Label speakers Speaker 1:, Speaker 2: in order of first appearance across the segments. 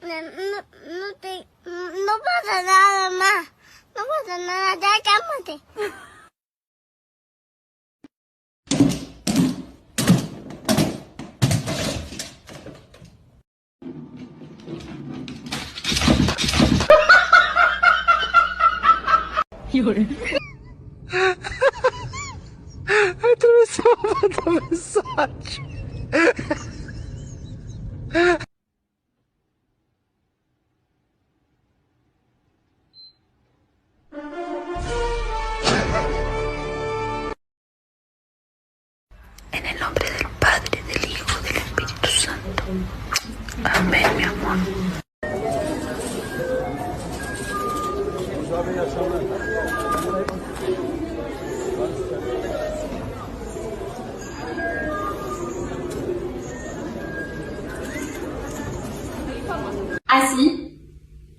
Speaker 1: No pasa nada más. No pasa nada, ya cálmate.
Speaker 2: Atravessou a mensagem.
Speaker 3: En el nombre del Padre, del Hijo, del Espíritu Santo. Amén, mi amor.
Speaker 4: Assis.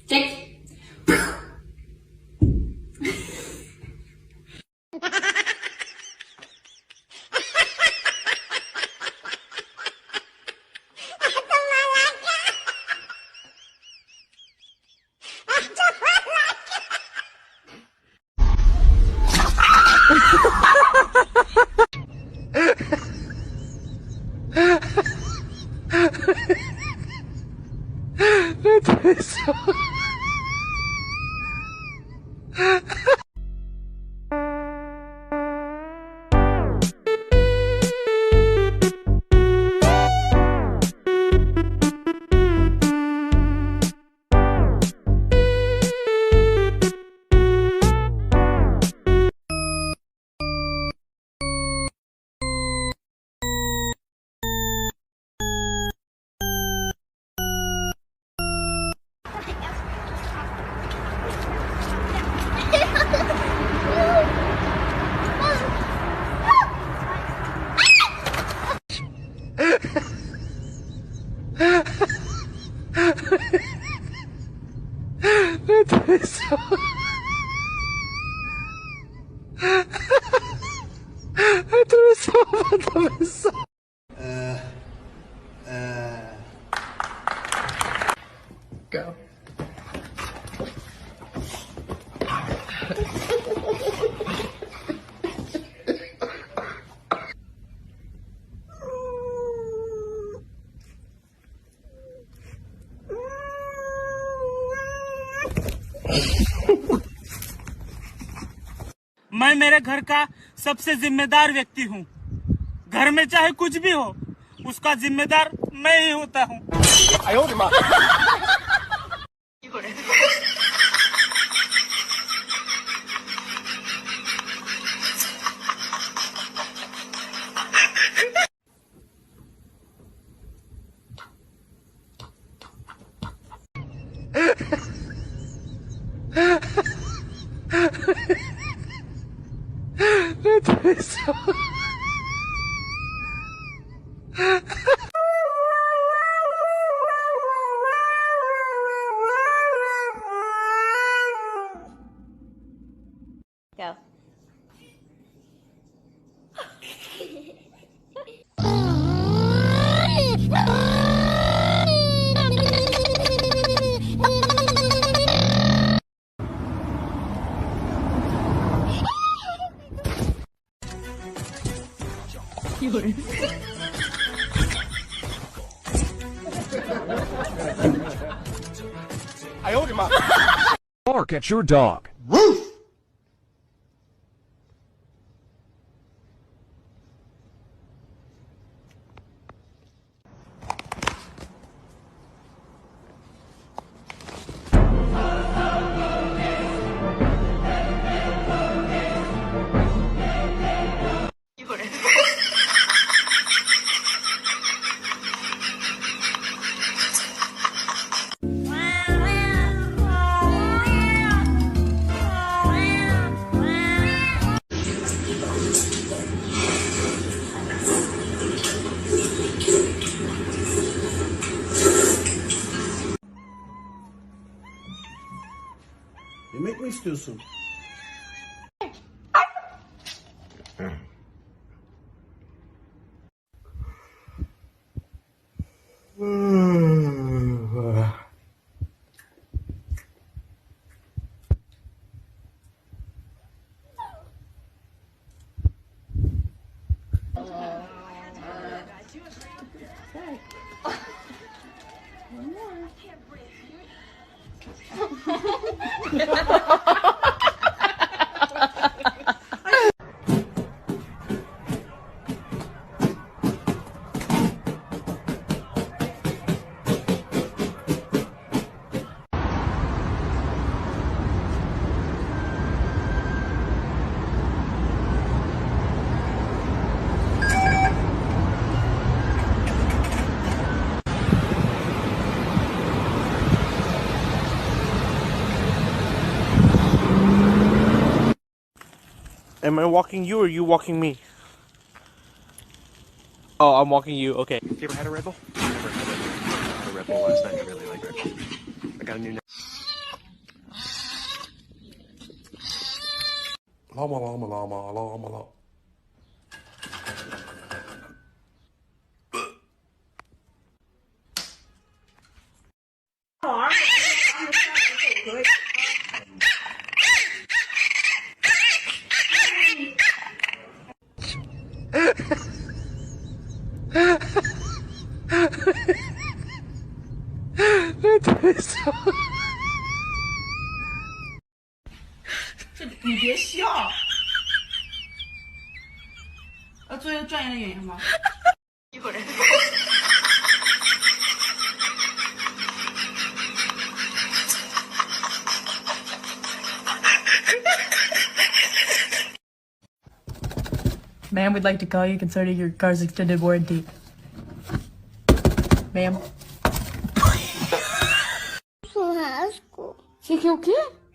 Speaker 4: Check.
Speaker 2: Atravessou. Atravessou. Atravessou a mensagem. Go.
Speaker 5: मैं मेरे घर का सबसे जिम्मेदार व्यक्ति हूँ। घर में चाहे कुछ भी हो, उसका जिम्मेदार मैं ही होता हूँ।
Speaker 2: Atravessou.
Speaker 1: Go.
Speaker 6: Bark at your dog.
Speaker 7: Yemek mi istiyorsun?
Speaker 5: Am I walking you or you walking me? Oh, I'm walking you. Okay.
Speaker 4: You ever had a Red Bull? I never had a Red Bull last night. I really like Red Bull. I got a new.
Speaker 2: Llama, llama, llama, llama, llama. Teresa.
Speaker 7: 你别笑。要做一个专业的演员吗？一会儿。Ma'am, we'd like to call you concerning your car's extended warranty. Ma'am.
Speaker 1: Churrasco.
Speaker 7: Você quer o quê?
Speaker 2: "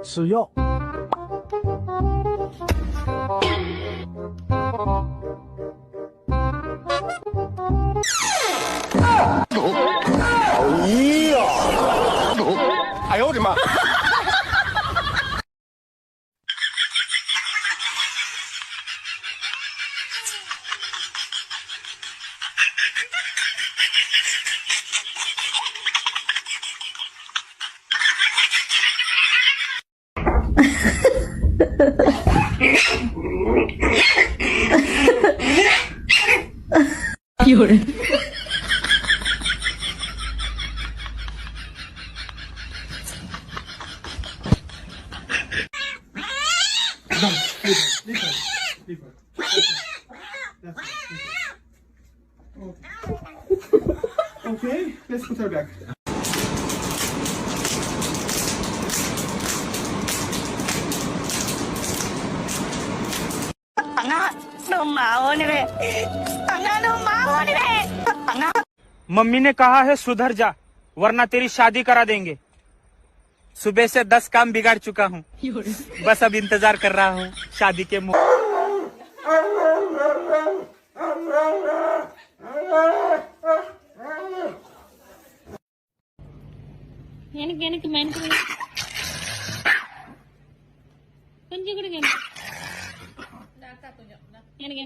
Speaker 2: 吃药。
Speaker 4: 哎呦我的妈！
Speaker 7: 有人。
Speaker 4: Okay, let's put her back.
Speaker 5: Mummy ने कहा है सुधर जा वरना तेरी शादी करा देंगे। सुबह से 10 काम बिगाड़ चुका हूँ, बस अब इंतजार कर रहा हूँ शादी के
Speaker 8: எனக்கு மென்டல் கொஞ்சம் கொடுங்க எனக்கு அக்கா கொஞ்சம் எனக்கு